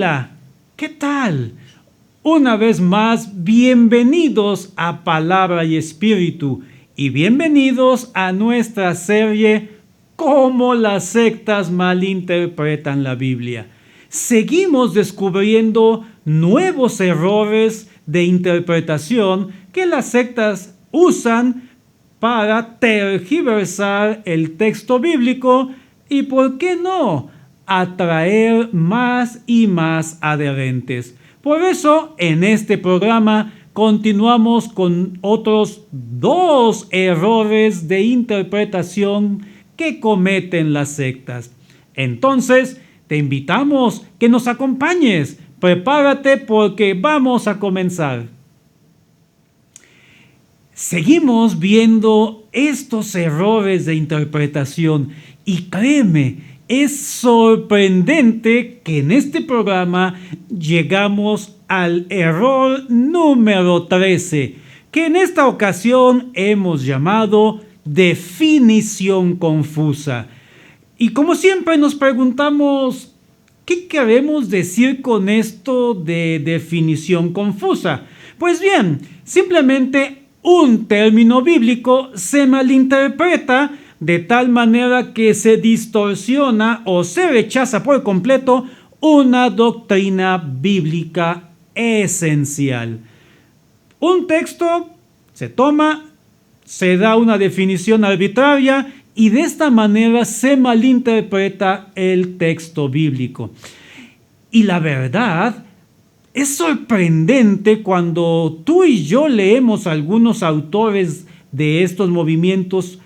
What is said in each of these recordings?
Hola, ¿qué tal? Una vez más, bienvenidos a Palabra y Espíritu y bienvenidos a nuestra serie Cómo las sectas malinterpretan la Biblia. Seguimos descubriendo nuevos errores de interpretación que las sectas usan para tergiversar el texto bíblico y, ¿por qué no?, atraer más y más adherentes. Por eso, en este programa continuamos con otros 2 errores de interpretación que cometen las sectas. Entonces, te invitamos que nos acompañes. Prepárate porque vamos a comenzar. Seguimos viendo estos errores de interpretación y créeme, es sorprendente que en este programa llegamos al error número 13, que en esta ocasión hemos llamado definición confusa. Y como siempre nos preguntamos, ¿qué queremos decir con esto de definición confusa? Pues bien, simplemente un término bíblico se malinterpreta de tal manera que se distorsiona o se rechaza por completo una doctrina bíblica esencial. Un texto se toma, se da una definición arbitraria y de esta manera se malinterpreta el texto bíblico. Y la verdad, es sorprendente cuando tú y yo leemos a algunos autores de estos movimientos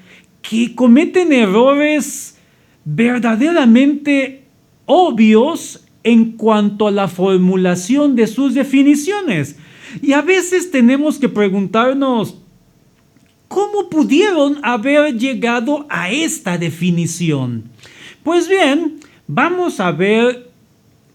que cometen errores verdaderamente obvios en cuanto a la formulación de sus definiciones. Y a veces tenemos que preguntarnos, ¿cómo pudieron haber llegado a esta definición? Pues bien, vamos a ver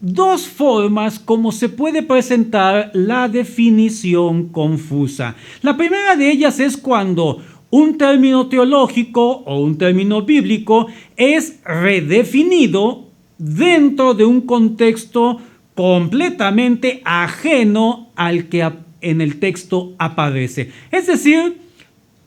2 formas como se puede presentar la definición confusa. La primera de ellas es cuando un término teológico o un término bíblico es redefinido dentro de un contexto completamente ajeno al que en el texto aparece. Es decir,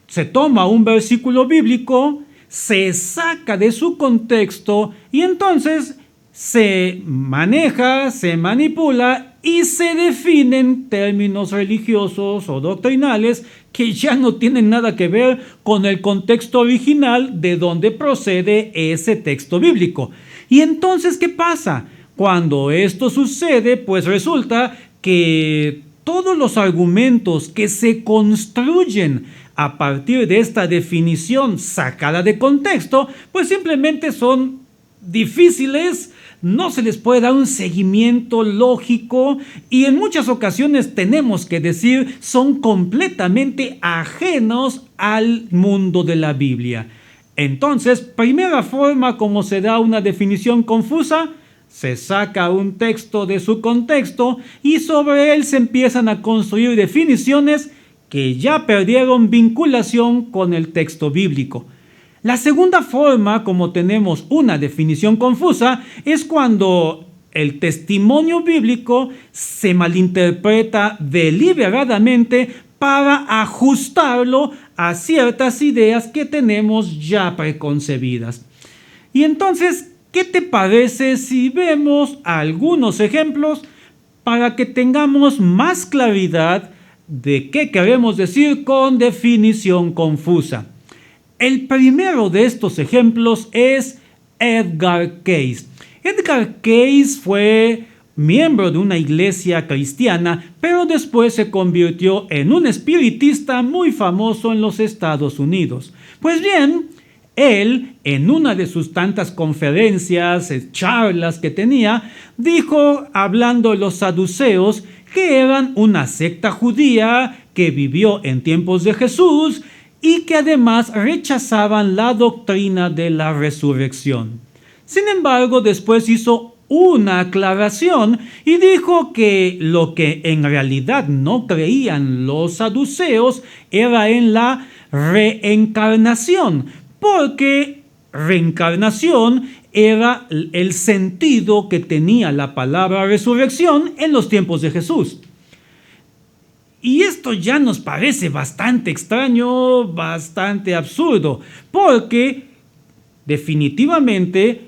se toma un versículo bíblico, se saca de su contexto y entonces se maneja, se manipula y se definen términos religiosos o doctrinales que ya no tienen nada que ver con el contexto original de donde procede ese texto bíblico. Y entonces, ¿qué pasa? Cuando esto sucede, pues resulta que todos los argumentos que se construyen a partir de esta definición sacada de contexto, pues simplemente son difíciles, no se les puede dar un seguimiento lógico y en muchas ocasiones tenemos que decir son completamente ajenos al mundo de la Biblia. Entonces, primera forma como se da una definición confusa, se saca un texto de su contexto y sobre él se empiezan a construir definiciones que ya perdieron vinculación con el texto bíblico. La segunda forma como tenemos una definición confusa es cuando el testimonio bíblico se malinterpreta deliberadamente para ajustarlo a ciertas ideas que tenemos ya preconcebidas. Y entonces, ¿qué te parece si vemos algunos ejemplos para que tengamos más claridad de qué queremos decir con definición confusa? El primero de estos ejemplos es Edgar Cayce. Edgar Cayce fue miembro de una iglesia cristiana, pero después se convirtió en un espiritista muy famoso en los Estados Unidos. Pues bien, él, en una de sus tantas conferencias, charlas que tenía, dijo, hablando de los saduceos, que eran una secta judía que vivió en tiempos de Jesús y que además rechazaban la doctrina de la resurrección. Sin embargo, después hizo una aclaración y dijo que lo que en realidad no creían los saduceos era en la reencarnación, porque reencarnación era el sentido que tenía la palabra resurrección en los tiempos de Jesús. Y esto ya nos parece bastante extraño, bastante absurdo, porque definitivamente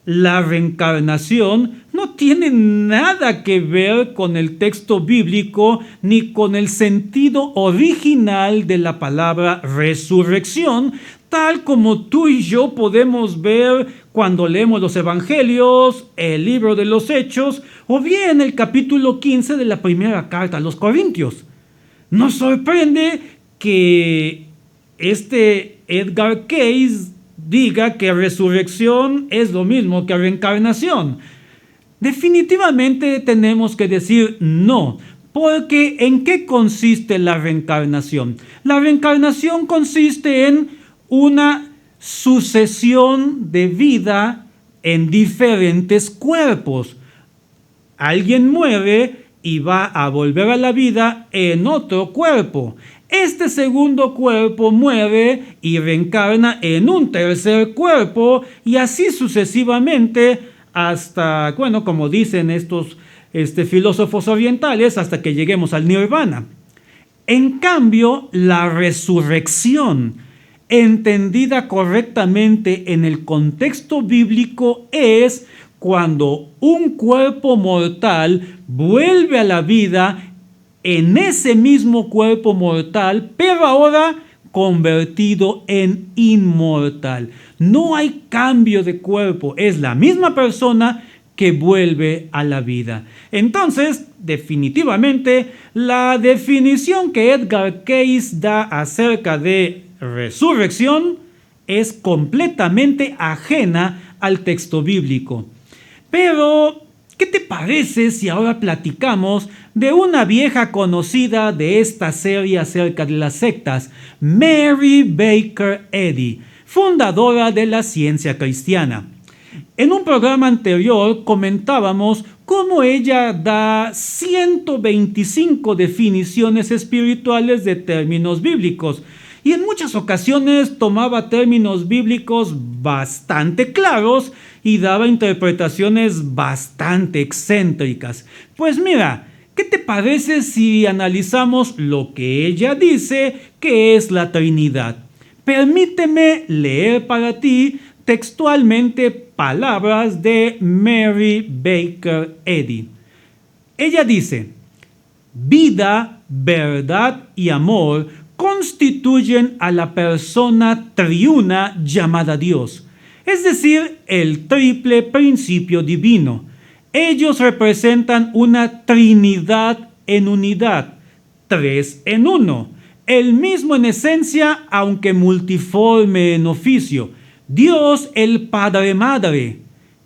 la reencarnación no tiene nada que ver con el texto bíblico ni con el sentido original de la palabra resurrección, tal como tú y yo podemos ver cuando leemos los evangelios, el libro de los Hechos o bien el capítulo 15 de la primera carta a los Corintios. Nos sorprende que este Edgar Cayce diga que resurrección es lo mismo que reencarnación. Definitivamente tenemos que decir no, porque ¿en qué consiste la reencarnación? La reencarnación consiste en una sucesión de vida en diferentes cuerpos. Alguien muere y va a volver a la vida en otro cuerpo. Este segundo cuerpo muere y reencarna en un tercer cuerpo y así sucesivamente hasta, como dicen estos filósofos orientales, hasta que lleguemos al nirvana. En cambio, la resurrección, entendida correctamente en el contexto bíblico, es cuando un cuerpo mortal vuelve a la vida en ese mismo cuerpo mortal, pero ahora convertido en inmortal. No hay cambio de cuerpo, es la misma persona que vuelve a la vida. Entonces, definitivamente, la definición que Edgar Cayce da acerca de resurrección es completamente ajena al texto bíblico. Pero, ¿qué te parece si ahora platicamos de una vieja conocida de esta serie acerca de las sectas, Mary Baker Eddy, fundadora de la ciencia cristiana? En un programa anterior comentábamos cómo ella da 125 definiciones espirituales de términos bíblicos y en muchas ocasiones tomaba términos bíblicos bastante claros y daba interpretaciones bastante excéntricas. Pues mira, ¿qué te parece si analizamos lo que ella dice que es la Trinidad? Permíteme leer para ti textualmente palabras de Mary Baker Eddy. Ella dice: vida, verdad y amor constituyen a la persona triuna llamada Dios, es decir, el triple principio divino. Ellos representan una Trinidad en unidad, tres en uno, el mismo en esencia, aunque multiforme en oficio. Dios el Padre Madre,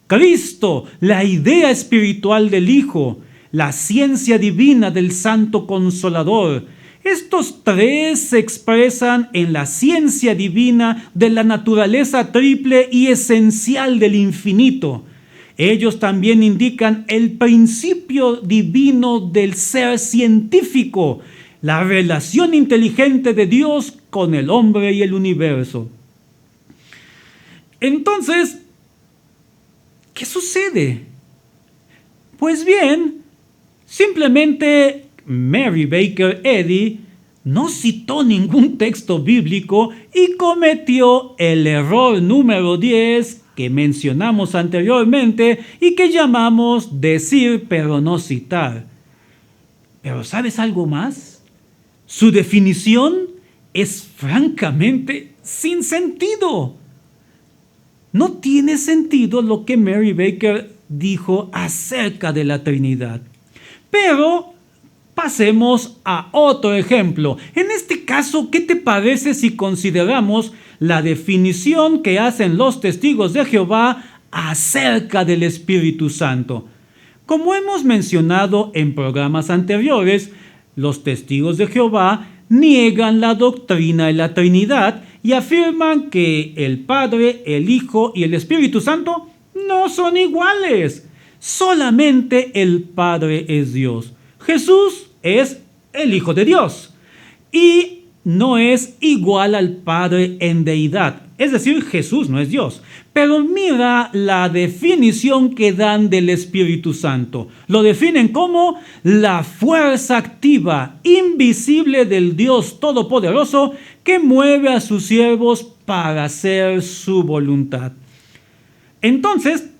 Cristo, la idea espiritual del Hijo, la ciencia divina del Santo Consolador. Estos tres se expresan en la ciencia divina de la naturaleza triple y esencial del infinito. Ellos también indican el principio divino del ser científico, la relación inteligente de Dios con el hombre y el universo. Entonces, ¿qué sucede? Pues bien, simplemente Mary Baker Eddy no citó ningún texto bíblico y cometió el error número 10 que mencionamos anteriormente y que llamamos decir pero no citar. Pero ¿sabes algo más? Su definición es francamente sin sentido. No tiene sentido lo que Mary Baker dijo acerca de la Trinidad. Pero pasemos a otro ejemplo. En este caso, ¿qué te parece si consideramos la definición que hacen los testigos de Jehová acerca del Espíritu Santo? Como hemos mencionado en programas anteriores, los testigos de Jehová niegan la doctrina de la Trinidad y afirman que el Padre, el Hijo y el Espíritu Santo no son iguales. Solamente el Padre es Dios. Jesús es el Hijo de Dios y no es igual al Padre en deidad. es decir, Jesús no es Dios. Pero mira la definición que dan del Espíritu Santo. Lo definen como la fuerza activa, invisible del Dios Todopoderoso que mueve a sus siervos para hacer su voluntad. Entonces,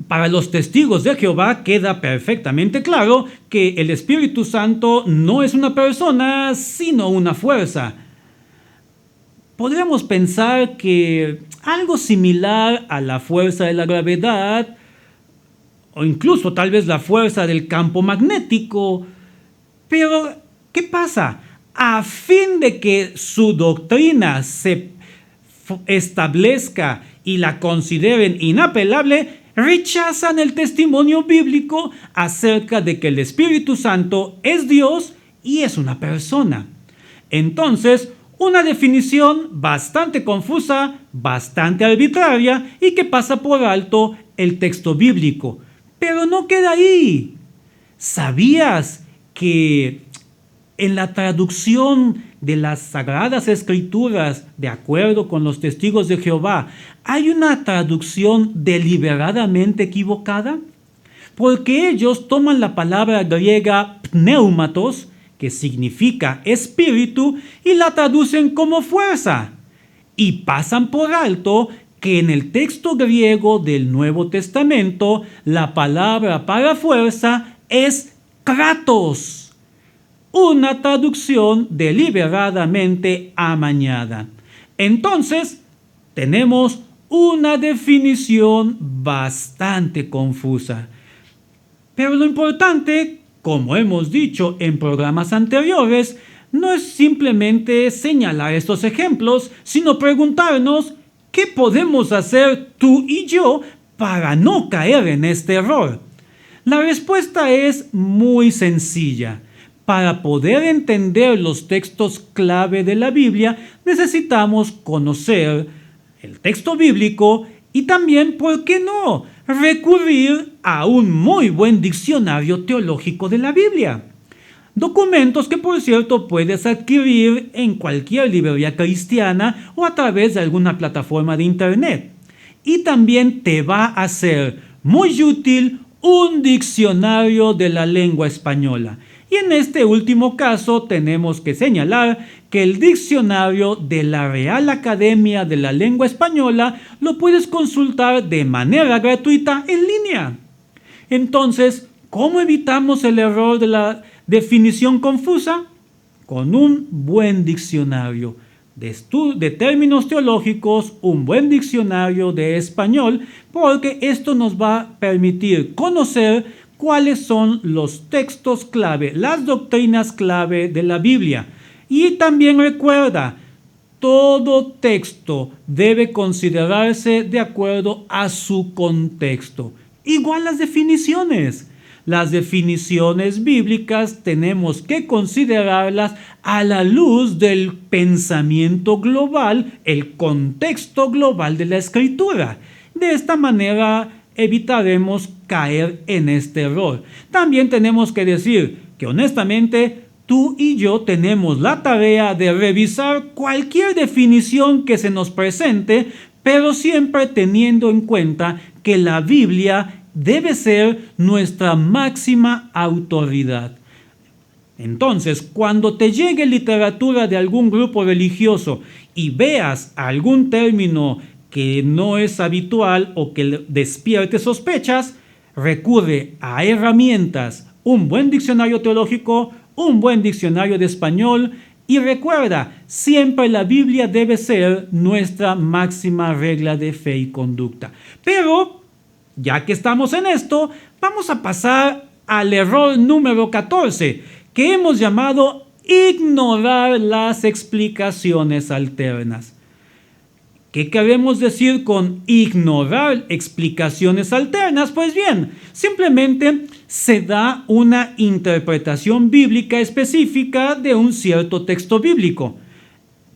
para los testigos de Jehová queda perfectamente claro que el Espíritu Santo no es una persona, sino una fuerza. Podríamos pensar que algo similar a la fuerza de la gravedad, o incluso tal vez la fuerza del campo magnético. Pero, ¿qué pasa? A fin de que su doctrina se establezca y la consideren inapelable, rechazan el testimonio bíblico acerca de que el Espíritu Santo es Dios y es una persona. Entonces, una definición bastante confusa, bastante arbitraria y que pasa por alto el texto bíblico. Pero no queda ahí. ¿Sabías que en la traducción de las Sagradas Escrituras, de acuerdo con los testigos de Jehová, hay una traducción deliberadamente equivocada? Porque ellos toman la palabra griega pneumatos, que significa espíritu, y la traducen como fuerza. Y pasan por alto que en el texto griego del Nuevo Testamento, la palabra para fuerza es kratos, una traducción deliberadamente amañada. Entonces, tenemos una definición bastante confusa. Pero lo importante, como hemos dicho en programas anteriores, no es simplemente señalar estos ejemplos, sino preguntarnos qué podemos hacer tú y yo para no caer en este error. La respuesta es muy sencilla. Para poder entender los textos clave de la Biblia, necesitamos conocer el texto bíblico y también, ¿por qué no?, recurrir a un muy buen diccionario teológico de la Biblia. Documentos que, por cierto, puedes adquirir en cualquier librería cristiana o a través de alguna plataforma de internet. Y también te va a ser muy útil un diccionario de la lengua española. Y en este último caso tenemos que señalar que el diccionario de la Real Academia de la Lengua Española lo puedes consultar de manera gratuita en línea. Entonces, ¿cómo evitamos el error de la definición confusa? Con un buen diccionario de términos teológicos, un buen diccionario de español, porque esto nos va a permitir conocer cuáles son los textos clave, las doctrinas clave de la Biblia. Y también recuerda, todo texto debe considerarse de acuerdo a su contexto. Igual las definiciones. Las definiciones bíblicas tenemos que considerarlas a la luz del pensamiento global, el contexto global de la Escritura. De esta manera evitaremos caer en este error. También tenemos que decir que honestamente tú y yo tenemos la tarea de revisar cualquier definición que se nos presente, pero siempre teniendo en cuenta que la Biblia debe ser nuestra máxima autoridad. Entonces, cuando te llegue literatura de algún grupo religioso y veas algún término que no es habitual o que despierte sospechas, recurre a herramientas, un buen diccionario teológico, un buen diccionario de español, y recuerda, siempre la Biblia debe ser nuestra máxima regla de fe y conducta. Pero, ya que estamos en esto, vamos a pasar al error número 14, que hemos llamado ignorar las explicaciones alternas. ¿Qué queremos decir con ignorar explicaciones alternas? Pues bien, simplemente se da una interpretación bíblica específica de un cierto texto bíblico.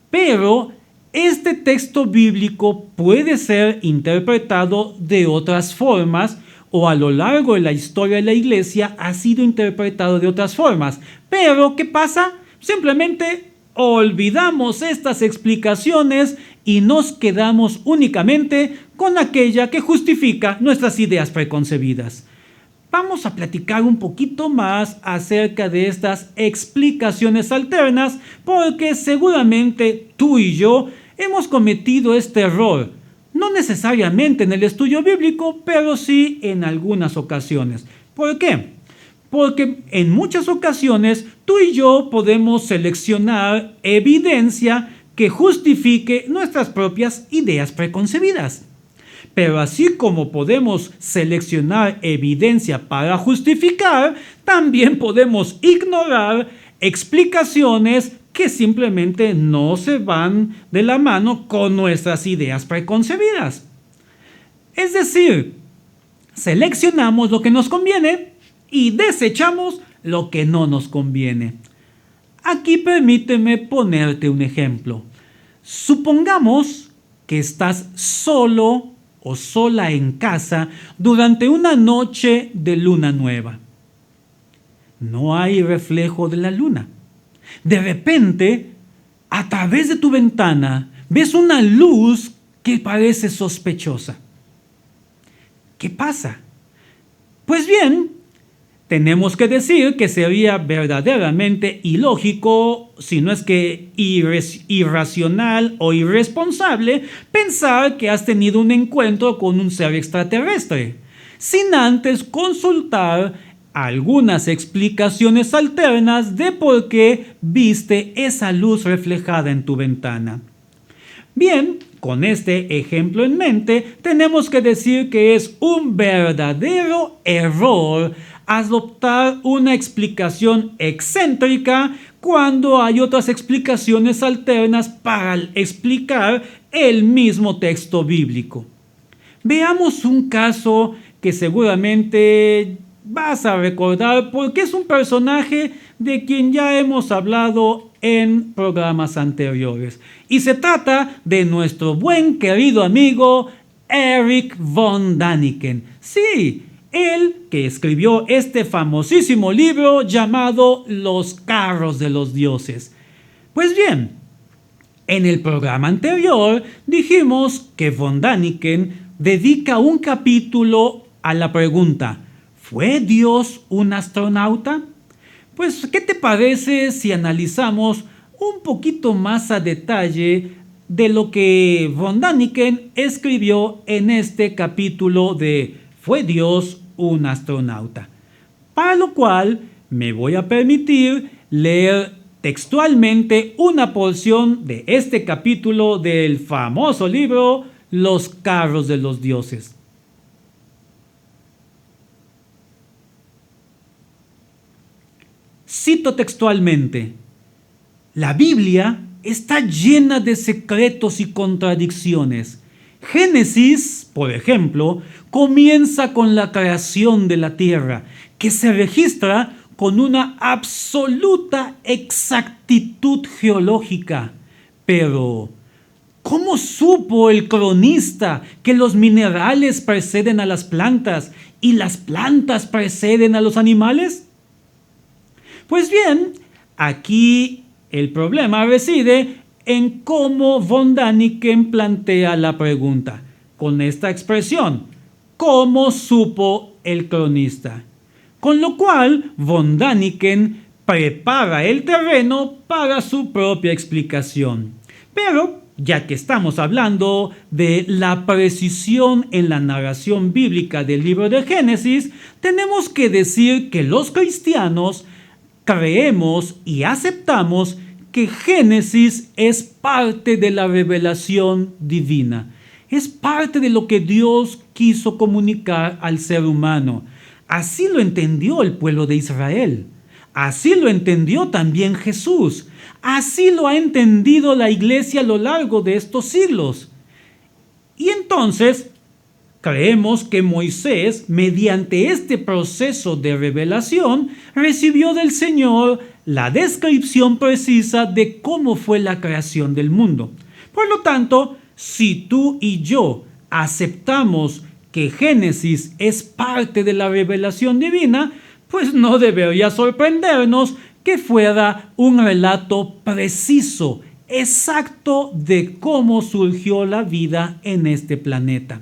Pero este texto bíblico puede ser interpretado de otras formas, o a lo largo de la historia de la iglesia ha sido interpretado de otras formas. Pero, ¿qué pasa? Simplemente olvidamos estas explicaciones y nos quedamos únicamente con aquella que justifica nuestras ideas preconcebidas. Vamos a platicar un poquito más acerca de estas explicaciones alternas, porque seguramente tú y yo hemos cometido este error, no necesariamente en el estudio bíblico, pero sí en algunas ocasiones. ¿Por qué? Porque en muchas ocasiones tú y yo podemos seleccionar evidencia que justifique nuestras propias ideas preconcebidas. Pero así como podemos seleccionar evidencia para justificar, también podemos ignorar explicaciones que simplemente no se van de la mano con nuestras ideas preconcebidas. Es decir, seleccionamos lo que nos conviene y desechamos lo que no nos conviene. Aquí permíteme ponerte un ejemplo. Supongamos que estás solo o sola en casa durante una noche de luna nueva. No hay reflejo de la luna. De repente, a través de tu ventana, ves una luz que parece sospechosa. ¿Qué pasa? Pues bien, tenemos que decir que sería verdaderamente ilógico, si no es que irracional o irresponsable, pensar que has tenido un encuentro con un ser extraterrestre, sin antes consultar algunas explicaciones alternas de por qué viste esa luz reflejada en tu ventana. Bien, con este ejemplo en mente, tenemos que decir que es un verdadero error adoptar una explicación excéntrica cuando hay otras explicaciones alternas para explicar el mismo texto bíblico. Veamos un caso que seguramente vas a recordar porque es un personaje de quien ya hemos hablado en programas anteriores. Y se trata de nuestro buen querido amigo Erich von Däniken. Sí, él que escribió este famosísimo libro llamado Los carros de los dioses. Pues bien, en el programa anterior dijimos que von Däniken dedica un capítulo a la pregunta: ¿fue Dios un astronauta? Pues, ¿qué te parece si analizamos un poquito más a detalle de lo que von Däniken escribió en este capítulo de ¿fue Dios un astronauta? Para lo cual me voy a permitir leer textualmente una porción de este capítulo del famoso libro Los carros de los dioses. Cito textualmente: la Biblia está llena de secretos y contradicciones. Génesis, por ejemplo, comienza con la creación de la tierra, que se registra con una absoluta exactitud geológica. Pero, ¿cómo supo el cronista que los minerales preceden a las plantas y las plantas preceden a los animales? Pues bien, aquí el problema reside en cómo von Däniken plantea la pregunta, con esta expresión: ¿cómo supo el cronista? Con lo cual, von Däniken prepara el terreno para su propia explicación. Pero, ya que estamos hablando de la precisión en la narración bíblica del libro de Génesis, tenemos que decir que los cristianos creemos y aceptamos que Génesis es parte de la revelación divina. Es parte de lo que Dios quiso comunicar al ser humano. Así lo entendió el pueblo de Israel. Así lo entendió también Jesús. Así lo ha entendido la iglesia a lo largo de estos siglos. Y entonces, creemos que Moisés, mediante este proceso de revelación, recibió del Señor la descripción precisa de cómo fue la creación del mundo. Por lo tanto, si tú y yo aceptamos que Génesis es parte de la revelación divina, pues no debería sorprendernos que fuera un relato preciso, exacto de cómo surgió la vida en este planeta.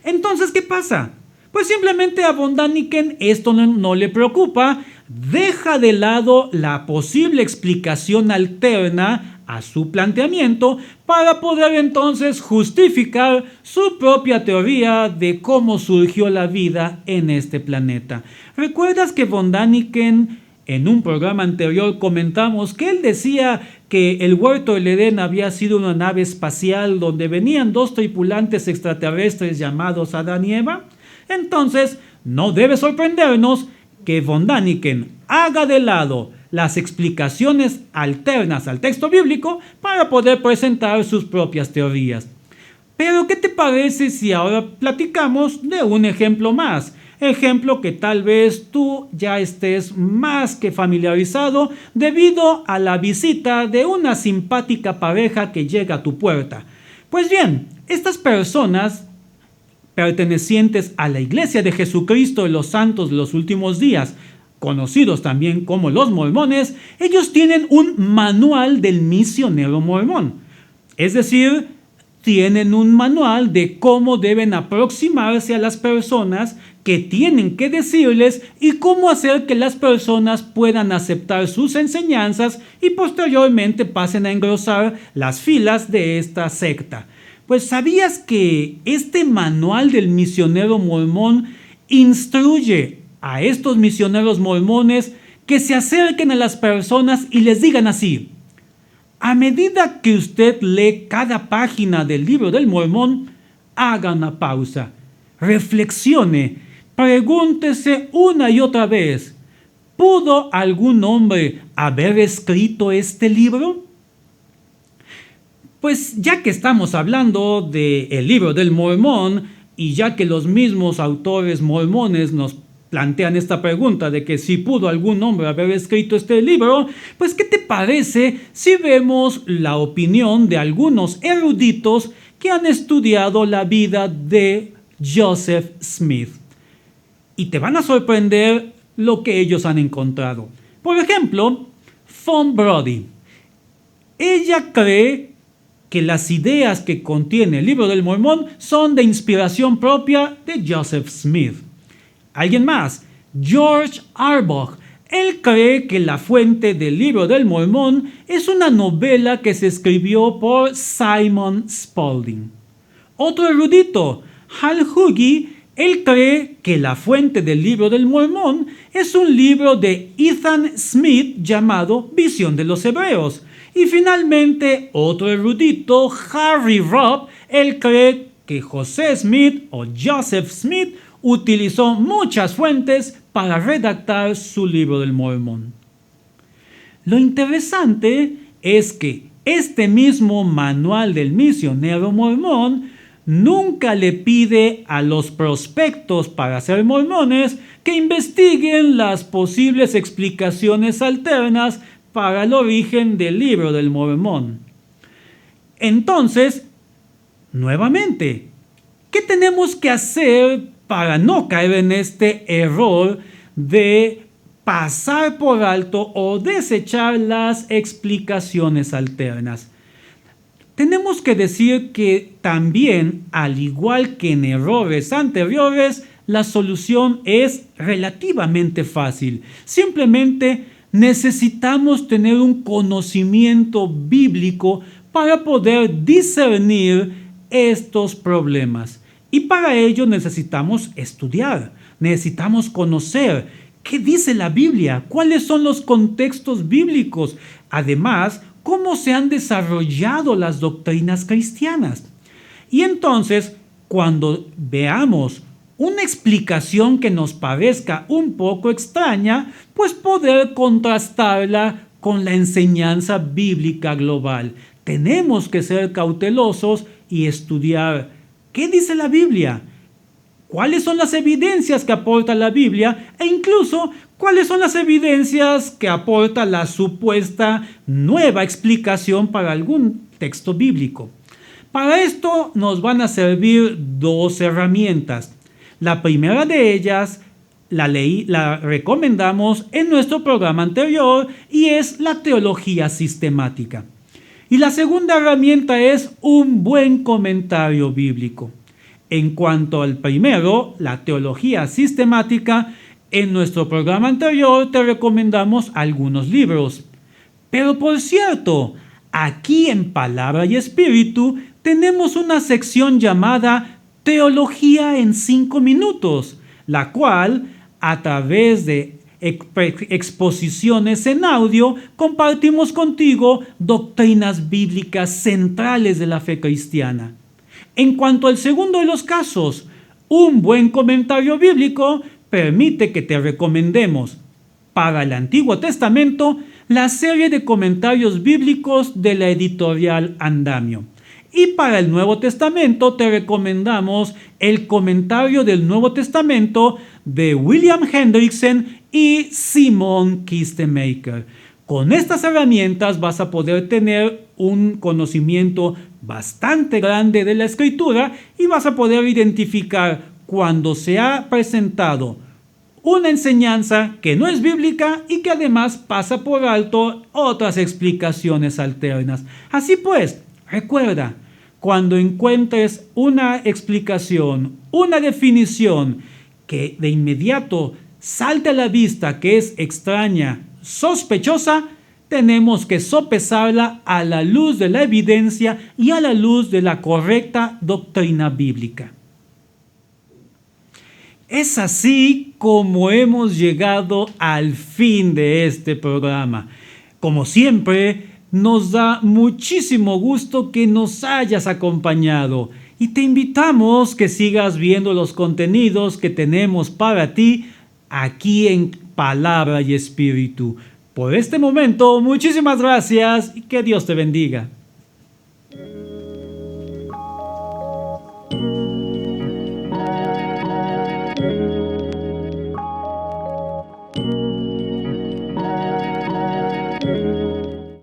Entonces, ¿qué pasa? Pues simplemente a von Däniken esto no le preocupa, deja de lado la posible explicación alterna a su planteamiento para poder entonces justificar su propia teoría de cómo surgió la vida en este planeta. ¿Recuerdas que von Däniken en un programa anterior comentamos que él decía que el huerto del Edén había sido una nave espacial donde venían dos tripulantes extraterrestres llamados Adán y Eva? Entonces, no debe sorprendernos que von Däniken haga de lado las explicaciones alternas al texto bíblico para poder presentar sus propias teorías. Pero, ¿qué te parece si ahora platicamos de un ejemplo más? Ejemplo que tal vez tú ya estés más que familiarizado debido a la visita de una simpática pareja que llega a tu puerta. Pues bien, estas personas pertenecientes a la Iglesia de Jesucristo de los Santos de los Últimos Días, conocidos también como los mormones, ellos tienen un manual del misionero mormón. Es decir, tienen un manual de cómo deben aproximarse a las personas, qué tienen que decirles y cómo hacer que las personas puedan aceptar sus enseñanzas y posteriormente pasen a engrosar las filas de esta secta. Pues ¿sabías que este manual del misionero mormón instruye a estos misioneros mormones que se acerquen a las personas y les digan así: a medida que usted lee cada página del libro del Mormón, haga una pausa, reflexione, pregúntese una y otra vez, ¿pudo algún hombre haber escrito este libro? Pues ya que estamos hablando del libro del Mormón y ya que los mismos autores mormones nos plantean esta pregunta de que si pudo algún hombre haber escrito este libro, pues ¿qué te parece si vemos la opinión de algunos eruditos que han estudiado la vida de Joseph Smith? Y te van a sorprender lo que ellos han encontrado. Por ejemplo, Fawn Brody. Ella cree que las ideas que contiene el libro del Mormón son de inspiración propia de Joseph Smith. Alguien más, George Arbogh. Él cree que la fuente del libro del Mormón es una novela que se escribió por Simon Spalding. Otro erudito, Hal Huggy, él cree que la fuente del libro del Mormón es un libro de Ethan Smith llamado Visión de los Hebreos. Y finalmente, otro erudito, Harry Robb, él cree que José Smith o Joseph Smith utilizó muchas fuentes para redactar su libro del Mormón. Lo interesante es que este mismo manual del misionero mormón nunca le pide a los prospectos para ser mormones que investiguen las posibles explicaciones alternas para el origen del libro del Mormón. Entonces, nuevamente, ¿qué tenemos que hacer para no caer en este error de pasar por alto o desechar las explicaciones alternas? Tenemos que decir que también, al igual que en errores anteriores, la solución es relativamente fácil. Simplemente necesitamos tener un conocimiento bíblico para poder discernir estos problemas. Y para ello necesitamos estudiar, necesitamos conocer qué dice la Biblia, cuáles son los contextos bíblicos, además, cómo se han desarrollado las doctrinas cristianas. Y entonces, cuando veamos una explicación que nos parezca un poco extraña, pues poder contrastarla con la enseñanza bíblica global. Tenemos que ser cautelosos y estudiar qué dice la Biblia, cuáles son las evidencias que aporta la Biblia e incluso cuáles son las evidencias que aporta la supuesta nueva explicación para algún texto bíblico. Para esto nos van a servir dos herramientas. La primera de ellas la recomendamos en nuestro programa anterior y es la teología sistemática. Y la segunda herramienta es un buen comentario bíblico. En cuanto al primero, la teología sistemática, en nuestro programa anterior te recomendamos algunos libros. Pero por cierto, aquí en Palabra y Espíritu tenemos una sección llamada Teología en 5 minutos, la cual, a través de exposiciones en audio, compartimos contigo doctrinas bíblicas centrales de la fe cristiana. En cuanto al segundo de los casos, un buen comentario bíblico permite que te recomendemos para el Antiguo Testamento la serie de comentarios bíblicos de la editorial Andamio. Y para el Nuevo Testamento te recomendamos el comentario del Nuevo Testamento de William Hendrickson y Simon Kistemaker. Con estas herramientas vas a poder tener un conocimiento bastante grande de la Escritura y vas a poder identificar cuando se ha presentado una enseñanza que no es bíblica y que además pasa por alto otras explicaciones alternas. Así pues, recuerda, cuando encuentres una explicación, una definición que de inmediato salte a la vista que es extraña, sospechosa, tenemos que sopesarla a la luz de la evidencia y a la luz de la correcta doctrina bíblica. Es así como hemos llegado al fin de este programa. Como siempre, nos da muchísimo gusto que nos hayas acompañado y te invitamos que sigas viendo los contenidos que tenemos para ti aquí en Palabra y Espíritu. Por este momento, muchísimas gracias y que Dios te bendiga.